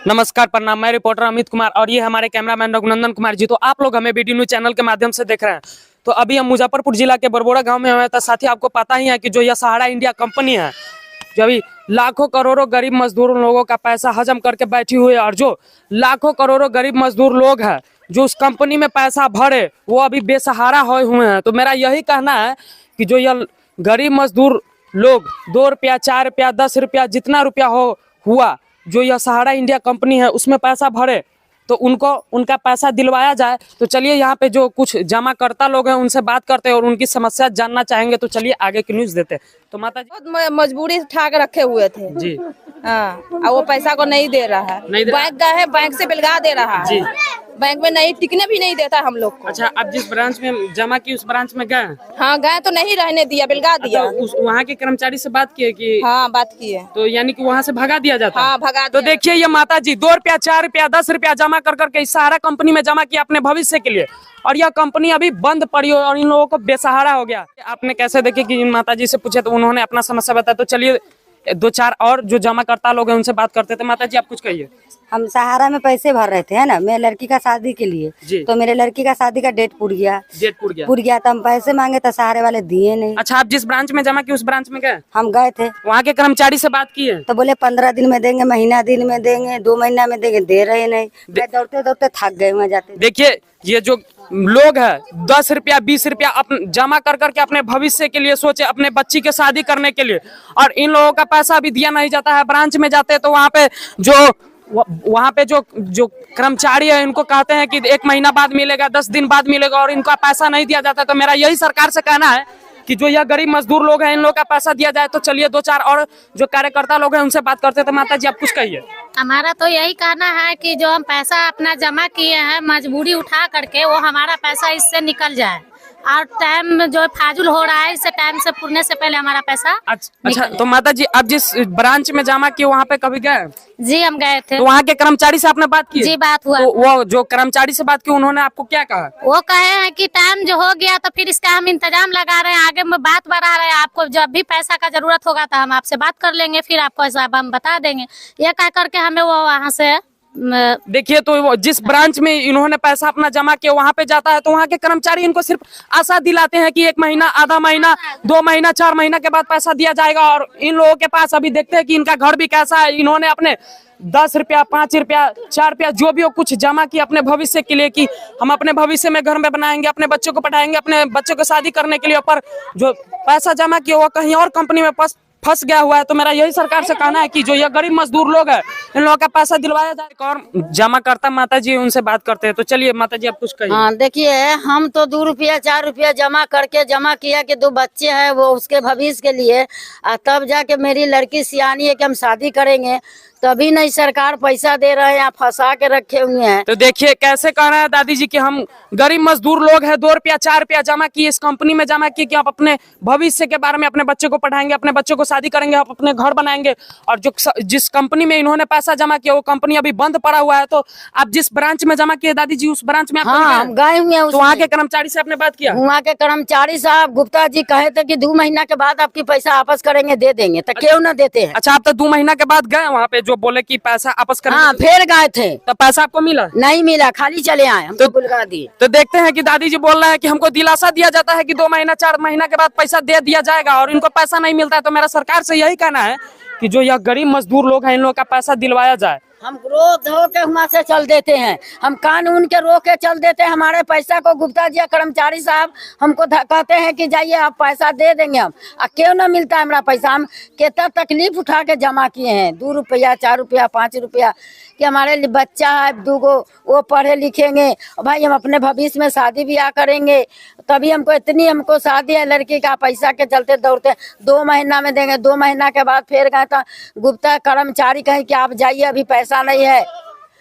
नमस्कार, प्रणाम। मैं रिपोर्टर अमित कुमार और ये हमारे कैमरामैन रघुनंदन कुमार जी। तो आप लोग हमें बीडी न्यूज चैनल के माध्यम से देख रहे हैं। तो अभी हम मुजफ्फरपुर जिला के बरबोड़ा गांव में हुए थे। साथ ही आपको पता ही है कि जो यह सहारा इंडिया कंपनी है, जो अभी लाखों करोड़ों गरीब मजदूर लोगों का पैसा हजम करके बैठी हुई है, और जो लाखों करोड़ों गरीब मजदूर लोग हैं जो उस कंपनी में पैसा भरे वो अभी बेसहारा हुए हैं। तो मेरा यही कहना है कि जो यह गरीब मजदूर लोग 2 रुपया, 4 रुपया, 10 रुपया, जितना रुपया हुआ जो यह सहारा इंडिया कंपनी है उसमें पैसा भरे, तो उनको उनका पैसा दिलवाया जाए। तो चलिए यहाँ पे जो कुछ जमाकर्ता लोग हैं उनसे बात करते हैं और उनकी समस्या जानना चाहेंगे। तो चलिए आगे की न्यूज देते हैं। तो माता जी, बहुत मजबूरी उठा के रखे हुए थे जी, हाँ, और वो पैसा को नहीं दे रहा है। बैंक गए हैं, बैंक से बिलगा दे रहा है जी। बैंक में नहीं टिकने भी नहीं देता हम लोग को। अच्छा, आप जिस ब्रांच में जमा की उस ब्रांच में गए? हाँ गए तो नहीं रहने दिया, बिलगा दिया। उस वहाँ के कर्मचारी से बात किए कि हाँ बात की है, तो यानी कि वहाँ से भगा दिया जाता है? हाँ भगा तो दिया। देखिए ये माता जी 2 रुपया, 4 रुपया, 10 रुपया जमा कर करके इस सहारा कंपनी में जमा किया अपने भविष्य के लिए, और यह कंपनी अभी बंद पड़ी हो और इन लोगों को बेसहारा हो गया। आपने कैसे देखे कि माता जी से पूछे तो उन्होंने अपना समस्या बताया। तो चलिए 2-4 और जो जमाकर्ता लोग हैं उनसे बात करते थे। माता जी आप कुछ कहिए। हम सहारा में पैसे भर रहे थे, है ना, मेरे लड़की का शादी के लिए। जी। तो मेरे लड़की का शादी का डेट पूर गया तो हम पैसे मांगे तो सहारे वाले दिए नहीं। अच्छा, आप जिस ब्रांच में जमा की उस ब्रांच में गए? हम गए थे, वहाँ के कर्मचारी से बात की है तो बोले 15 दिन में देंगे, महीना दिन में देंगे, 2 महीना में देंगे, दे रहे नहीं। मैं दौड़ते दौड़ते थक गए वहाँ जाते। देखिए ये जो लोग हैं 10 रुपया, 20 रुपया जमा कर करके अपने भविष्य के लिए सोचे, अपने बच्ची के शादी करने के लिए, और इन लोगों का पैसा भी दिया नहीं जाता है। ब्रांच में जाते तो वहाँ पे जो कर्मचारी है इनको कहते हैं कि 1 महीना बाद मिलेगा, 10 दिन बाद मिलेगा, और इनका पैसा नहीं दिया जाता। तो मेरा यही सरकार से कहना है कि जो यह गरीब मजदूर लोग हैं इन लोगों का पैसा दिया जाए। तो चलिए 2-4 और जो कार्यकर्ता लोग हैं उनसे बात करते हैं। तो माता जी आप कुछ कहिए। हमारा तो यही कहना है कि जो हम पैसा अपना जमा किए हैं मजबूरी उठा करके, वो हमारा पैसा इससे निकल जाए, और टाइम जो फाजुल हो रहा है इससे टाइम से पूरने से पहले हमारा पैसा अच्छा, तो माता जी आप जिस ब्रांच में जमा किए वहाँ पे कभी गए? जी हम गए थे। तो वहाँ के कर्मचारी से आपने बात की? जी बात हुआ। तो वो जो कर्मचारी से बात की उन्होंने आपको क्या कहा? वो कहे हैं कि टाइम जो हो गया तो फिर इसका हम इंतजाम लगा रहे हैं, आगे में बात बढ़ा रहे हैं, आपको जब भी पैसा का जरूरत होगा तो हम आपसे बात कर लेंगे, फिर आपको हिसाब हम बता देंगे। ये कह करके हमें वो वहाँ से देखिए, तो वो जिस ब्रांच में इन्होंने पैसा अपना जमा किया वहाँ पे जाता है तो वहाँ के कर्मचारी इनको सिर्फ आशा दिलाते हैं कि 1 महीना, आधा महीना, 2 महीना, 4 महीना के बाद पैसा दिया जाएगा। और इन लोगों के पास अभी देखते हैं कि इनका घर भी कैसा है। इन्होंने अपने 10 रुपया, 5 रुपया, 4 रुपया जो भी हो कुछ जमा किया अपने भविष्य के लिए कि हम अपने भविष्य में घर में बनाएंगे, अपने बच्चों को पढ़ाएंगे, अपने बच्चों को शादी करने के लिए, पर जो पैसा जमा किया वो कहीं और कंपनी में फंस गया हुआ है। तो मेरा यही सरकार से कहना है कि जो ये गरीब मजदूर लोग हैं इन लोगों का पैसा दिलवाया जाए। और जमा करता माता जी उनसे बात करते हैं। तो चलिए माता जी आप कुछ कहिए। हाँ देखिए, हम तो 2 रुपया, 4 रुपया जमा किया कि 2 बच्चे हैं वो उसके भविष्य के लिए, तब जाके मेरी लड़की सियानी है कि हम शादी करेंगे, तभी नहीं सरकार पैसा दे रहे हैं, यहाँ फंसा के रखे हुए हैं। तो देखिए कैसे कह रहे हैं दादी जी कि हम गरीब मजदूर लोग हैं, 2 रुपया, 4 रुपया जमा किए इस कंपनी में, जमा किए कि आप अपने भविष्य के बारे में, अपने बच्चे को पढ़ाएंगे, अपने बच्चों को शादी करेंगे, आप अपने घर बनाएंगे, और जिस कंपनी में इन्होंने पैसा जमा किया वो कंपनी अभी बंद पड़ा हुआ है। तो आप जिस ब्रांच में जमा किए दादी जी उस ब्रांच में आप हम गए हुए हैं। तो वहाँ के कर्मचारी से आपने बात किया? वहाँ के कर्मचारी साहब गुप्ता जी कहे थे कि 2 महीना के बाद आपकी पैसा वापस करेंगे, दे देंगे, तो क्यों न देते हैं। अच्छा, आप तो 2 महीना के बाद गए वहाँ पे जो बोले कि पैसा वापस करेंगे? हाँ फिर गए थे, तो पैसा आपको मिला? नहीं मिला, खाली चले आए, हमको बुलगा दिए। तो देखते हैं कि दादी जी बोल रहे हैं कि हमको दिलासा दिया जाता है कि 2 महीना, 4 महीना के बाद पैसा दे दिया जाएगा, और इनको पैसा नहीं मिलता है। तो मेरा सरकार से यही कहना है कि जो यह गरीब मजदूर लोग हैं इन लोगों का पैसा दिलवाया जाए। हम रोक धो के वहाँ से चल देते हैं, हम कानून के रोक के चल देते हैं हमारे पैसा को। गुप्ता जी कर्मचारी साहब हमको कहते हैं कि जाइए आप पैसा दे देंगे, हम क्यों ना मिलता है हमारा पैसा। हम कितना तकलीफ उठा के जमा किए हैं, 2 रुपया, 4 रुपया, 5 रुपया, कि हमारे लिए बच्चा है 2 गो, वो पढ़े लिखेंगे, और भाई हम अपने भविष्य में शादी ब्याह करेंगे, तभी हमको शादी है लड़की का, पैसा के चलते दौड़ते 2 महीना में देंगे, 2 महीना के बाद फिर गए तो गुप्ता कर्मचारी कहें कि आप जाइए अभी पैसा नहीं है।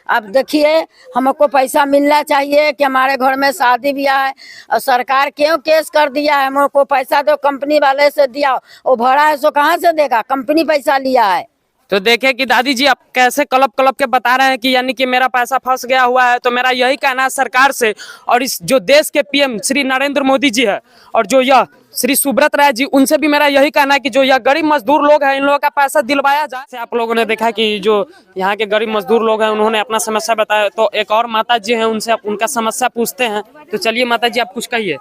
अब देखिए हमको पैसा मिलना चाहिए कि हमारे घर में शादी ब्याह है, और सरकार क्यों केस कर दिया है, हमको पैसा दो, कंपनी वाले से दिया, वो भरा है सो कहाँ से देगा, कंपनी पैसा लिया है। तो देखे कि दादी जी आप कैसे कलप कलप के बता रहे हैं कि यानी कि मेरा पैसा फंस गया हुआ है। तो मेरा यही कहना है सरकार से, और इस जो देश के पीएम श्री नरेंद्र मोदी जी है, और जो यह श्री सुब्रत राय जी, उनसे भी मेरा यही कहना है कि जो यह गरीब मजदूर लोग हैं इन लोगों का पैसा दिलवाया जाए। आप लोगों ने देखा कि जो यहाँ के गरीब मजदूर लोग हैं उन्होंने अपना समस्या बताया, तो एक और माता जी हैं उनसे उनका समस्या पूछते हैं। तो चलिए माता जी आप कुछ कहिए।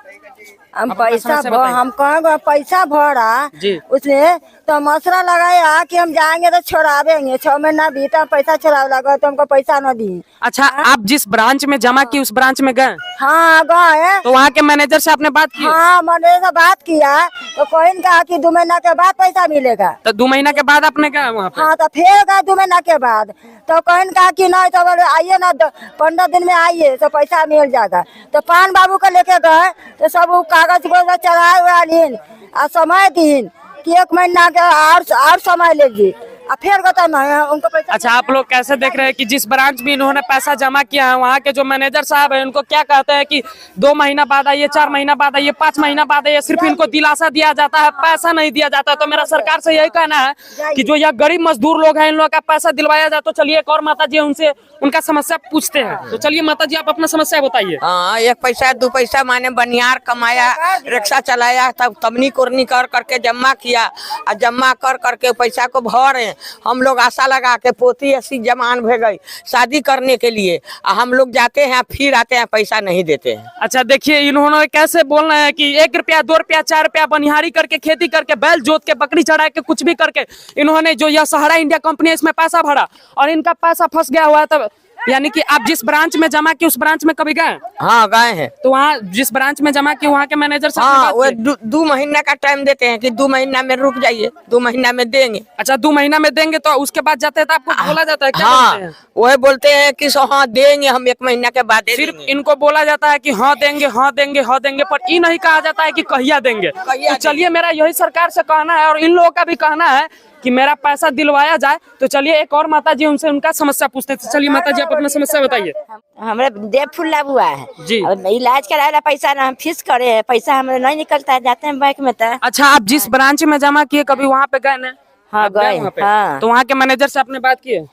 हम कहेंगे पैसा भरा जी। उसमें तो मसरा लगाया कि हम जाएंगे तो छोड़ावेंगे, 6 महीना बीता पैसा छोड़ा लगा तो हमको पैसा न दी। अच्छा, आप जिस ब्रांच में जमा की उस ब्रांच में गए? हाँ गए। तो वहाँ के मैनेजर से आपने बात की? हाँ मैनेजर से बात किया तो कोई ने कहा कि 2 महीना के बाद पैसा मिलेगा। तो 2 महीना के बाद आपने गए वहाँ पे? हाँ तो फिर गए 2 महीना के बाद तो कोई ने कहा कि नहीं तो आइए ना 15 दिन में आइए तो पैसा मिल जाएगा। तो पान बाबू को लेके गए तो सब कागज को चढ़ाए हुए आ समय दिन कि 1 महीना के और समय लेगी और फिर कहता नहीं उनको पैसा। अच्छा, आप लोग कैसे देख रहे हैं कि जिस ब्रांच में इन्होंने पैसा जमा किया है वहाँ के जो मैनेजर साहब है उनको क्या कहते हैं कि 2 महीना बाद आइए, 4 महीना बाद आइए, 5 महीना बाद आइए, सिर्फ इनको दिलासा दिया जाता है, पैसा नहीं दिया जाता। तो मेरा सरकार से यही कहना है कि जो यह गरीब मजदूर लोग हैं इन लोगों का पैसा दिलवाया जाए। तो चलिए एक और माता जी उनसे उनका समस्या पूछते हैं। तो चलिए माता जी आप अपना समस्या बताइए। हाँ, 1 पैसा 2 पैसा माने बनियार कमाया, रिक्शा चलाया, तब तमनी कुरनी कर करके जमा किया और जमा कर करके पैसा को भरे। हम लोग आशा लगा के पोती ऐसी जमान भे गई शादी करने के लिए, हम लोग जाते हैं फिर आते हैं पैसा नहीं देते हैं। अच्छा देखिए इन्होंने कैसे बोल रहे हैं कि 1 रुपया 2 रुपया 4 रुपया बनिहारी करके, खेती करके, बैल जोत के, बकरी चढ़ा के, कुछ भी करके इन्होंने जो यह सहारा इंडिया कंपनी है इसमें पैसा भरा और इनका पैसा फंस गया हुआ है। तब यानी कि आप जिस ब्रांच में जमा की उस ब्रांच में कभी गए? हाँ गए हैं। तो वहाँ जिस ब्रांच में जमा की वहाँ के मैनेजर से हाँ वो 2 महीना का टाइम देते हैं कि 2 महीना में रुक जाइए, 2 महीना में देंगे। अच्छा 2 महीना में देंगे, तो उसके बाद जाते हैं तो आपको बोला जाता है क्या? हाँ वही बोलते हैं कि हाँ देंगे हम 1 महीना के बाद। सिर्फ इनको बोला जाता है कि हाँ देंगे, हाँ देंगे, हाँ देंगे, पर ये नहीं कहा जाता है कि कहिया देंगे। तो चलिए मेरा यही सरकार से कहना है और इन लोगों का भी कहना है कि मेरा पैसा दिलवाया जाए। तो चलिए एक और माता जी उनसे उनका समस्या पूछते हैं। चलिए माता जी आप अपना समस्या बताइए। हमारे देव फुल्ला हुआ है जी। अब इलाज कराया पैसा ना हम फीस करे है, पैसा हमारे नहीं निकलता है, जाते हैं बैंक में। तो अच्छा, आप जिस ब्रांच में जमा किए कभी वहाँ पे गए ना? हाँ गए। तो वहाँ के मैनेजर से आपने बात की है?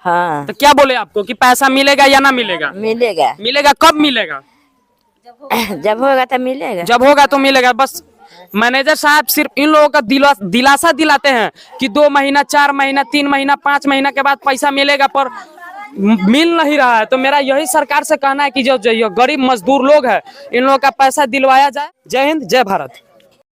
हाँ। तो क्या बोले आपको कि पैसा मिलेगा या ना मिलेगा? मिलेगा। मिलेगा कब मिलेगा? जब होगा तो मिलेगा। जब होगा तो मिलेगा। बस मैनेजर साहब सिर्फ इन लोगों का दिलासा दिलाते हैं कि 2 महीना 4 महीना 3 महीना 5 महीना के बाद पैसा मिलेगा, पर मिल नहीं रहा है। तो मेरा यही सरकार से कहना है कि जो गरीब मजदूर लोग हैं इन लोगों का पैसा दिलवाया जाए। जय हिंद, जय भारत।